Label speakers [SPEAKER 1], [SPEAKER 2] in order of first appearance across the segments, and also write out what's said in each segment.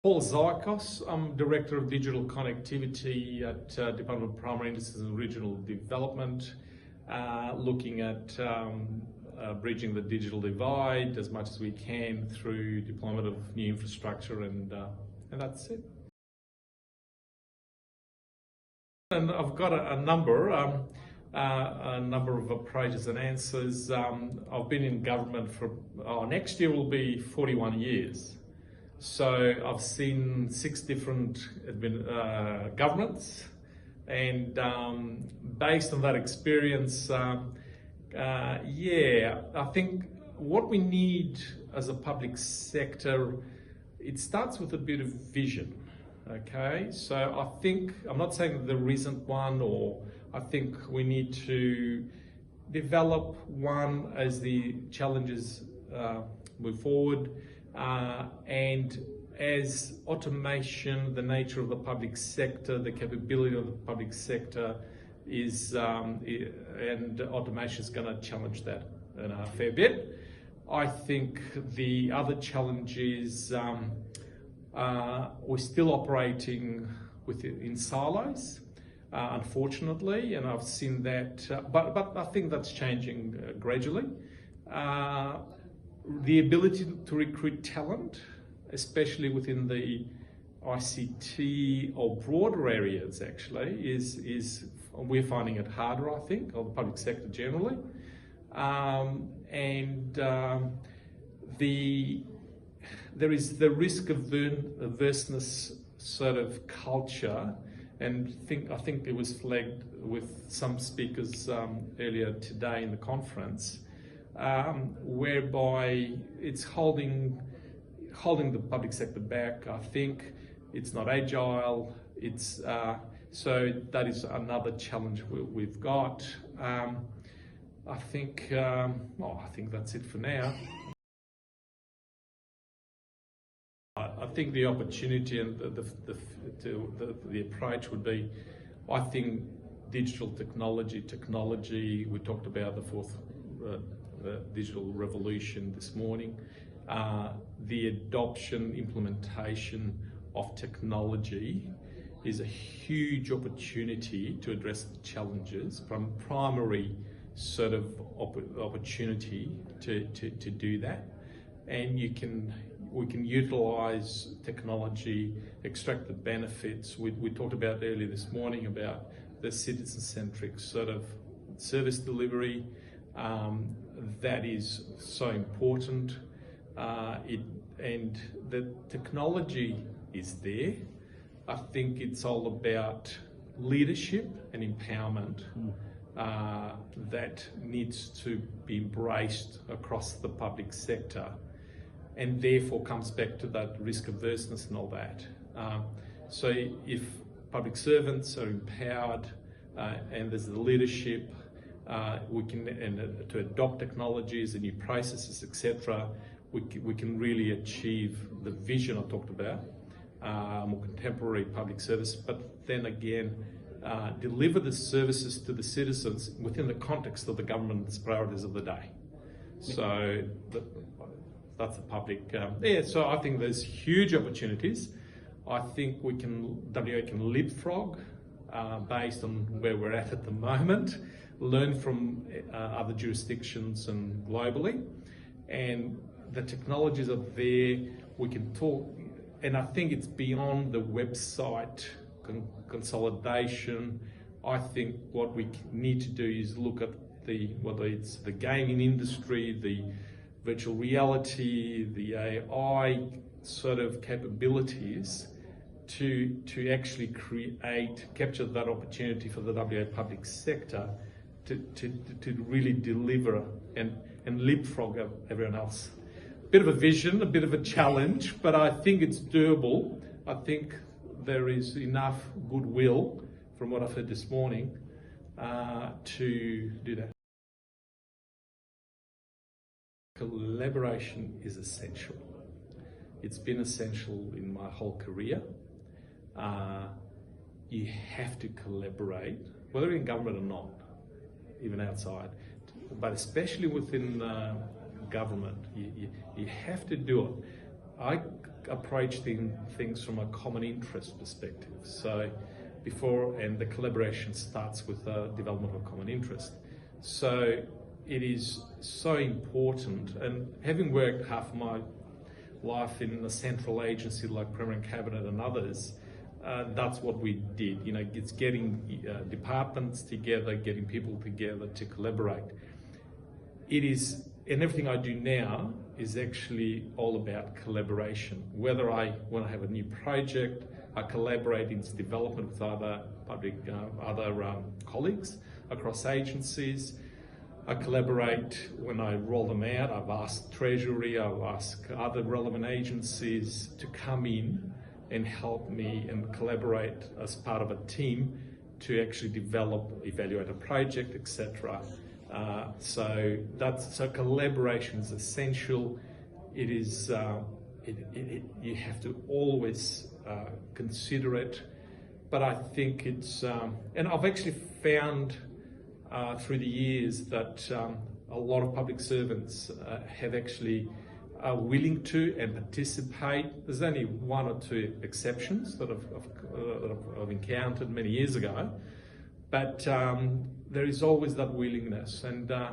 [SPEAKER 1] Paul Zykos, I'm Director of Digital Connectivity at Department of Primary Industries and Regional Development, looking at bridging the digital divide as much as we can through deployment of new infrastructure, and that's it. And I've got a number of approaches and answers. I've been in government for, next year will be 41 years. So I've seen 6 different governments, and based on that experience, I think what we need as a public sector, it starts with a bit of vision. Okay, so I think, I'm not saying that there isn't one, or I think we need to develop one as the challenges move forward, and as automation, the nature of the public sector, the capability of the public sector is, and automation is going to challenge that in a fair bit. I think the other challenge is we're still operating in silos, unfortunately, and I've seen that, but I think that's changing gradually. The ability to recruit talent, especially within the ICT or broader areas, actually, is we're finding it harder, I think, or the public sector generally. There is the risk of averseness sort of culture, and I think it was flagged with some speakers earlier today in the conference, whereby it's holding the public sector back. I think it's not agile. It's so that is another challenge we've got. I think that's it for now. I think the opportunity and the approach would be, I think digital technology. We talked about the fourth digital revolution this morning. The adoption, implementation of technology is a huge opportunity to address the challenges, from primary sort of opportunity to do that. And we can utilise technology, extract the benefits. We talked about earlier this morning about the citizen-centric sort of service delivery. That is so important. And the technology is there. I think it's all about leadership and empowerment that needs to be embraced across the public sector, and therefore comes back to that risk averseness and all that. So if public servants are empowered and there's the leadership, to adopt technologies and new processes, etc., we can really achieve the vision I talked about, more contemporary public service, but then again, deliver the services to the citizens within the context of the government's priorities of the day. So that's the public. So I think there's huge opportunities. I think WA can leapfrog based on where we're at the moment, learn from other jurisdictions and globally, and the technologies are there. We can talk, and I think it's beyond the website consolidation. I think what we need to do is look at whether it's the gaming industry, the virtual reality, the AI sort of capabilities to actually capture that opportunity for the WA public sector to really deliver and leapfrog everyone else. Bit of a vision, a bit of a challenge, but I think it's doable. I think there is enough goodwill from what I've heard this morning to do that. Collaboration is essential. It's been essential in my whole career. You have to collaborate, whether in government or not, even outside, but especially within government. You have to do it. I approach things from a common interest perspective. So and the collaboration starts with the development of a common interest. So it is so important, and having worked half my life in a central agency like Premier and Cabinet and others, that's what we did. You know, it's getting departments together, getting people together to collaborate. It is, and everything I do now is actually all about collaboration. Whether I want to have a new project, I collaborate in its development with other colleagues across agencies. I collaborate when I roll them out. I've asked Treasury, I've asked other relevant agencies to come in and help me and collaborate as part of a team to actually develop, evaluate a project, etc. So collaboration is essential. It is you have to always consider it, but I think it's and I've actually found through the years that a lot of public servants have actually are willing to and participate. There's only one or two exceptions that I've encountered many years ago, but there is always that willingness, and I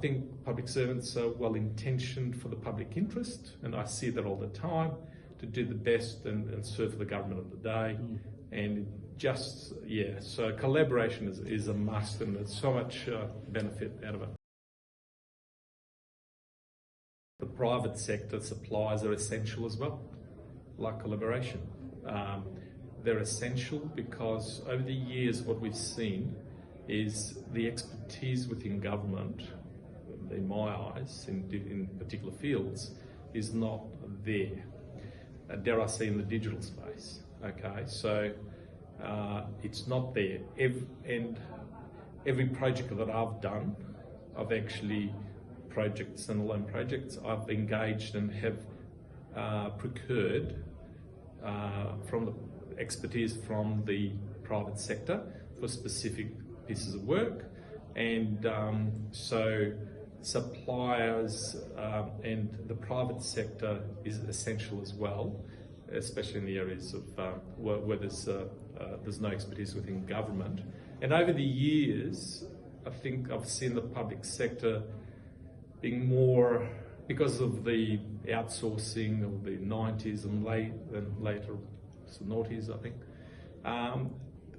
[SPEAKER 1] think public servants are well intentioned for the public interest, and I see that all the time, to do the best and serve the government of the day. And just, yeah, so collaboration is a must, and there's so much benefit out of it. The private sector suppliers are essential as well, like collaboration. They're essential because over the years what we've seen is the expertise within government, in my eyes, in particular fields, is not there. Dare I say, in the digital space. Okay, so it's not there. Every project that I've done, I've actually standalone projects, I've engaged and have procured from the expertise from the private sector for specific pieces of work, and so suppliers and the private sector is essential as well, especially in the areas of where there's no expertise within government. And over the years, I think I've seen the public sector being more, because of the outsourcing of the 90s and later noughties, I think.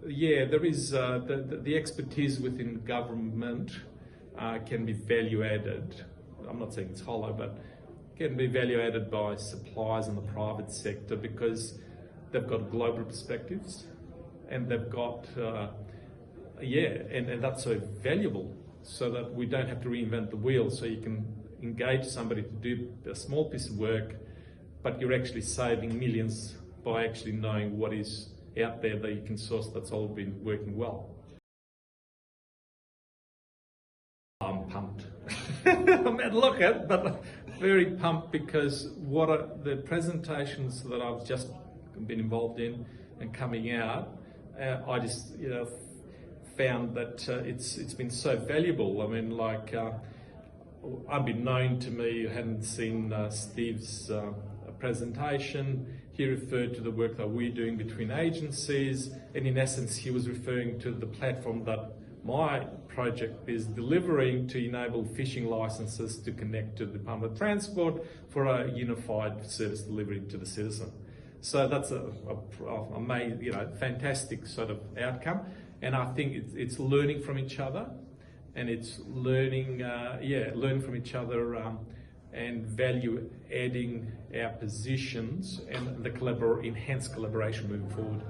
[SPEAKER 1] Yeah, there is the expertise within government can be value added. I'm not saying it's hollow, but can be value added by suppliers in the private sector because they've got global perspectives, and they've got and that's so valuable, so that we don't have to reinvent the wheel. So you can engage somebody to do a small piece of work, but you're actually saving millions by actually knowing what is out there that you can source that's all been working well. I'm pumped. I mean, look at, but very pumped because the presentations that I've just been involved in and coming out, I just found that it's been so valuable. I mean, like unbeknown to me, you hadn't seen Steve's presentation. He referred to the work that we're doing between agencies, and in essence, he was referring to the platform that my project is delivering to enable fishing licenses to connect to the Department of Transport for a unified service delivery to the citizen. So that's a fantastic sort of outcome, and I think it's learning from each other, and it's learning from each other and value adding our positions and the enhanced collaboration moving forward.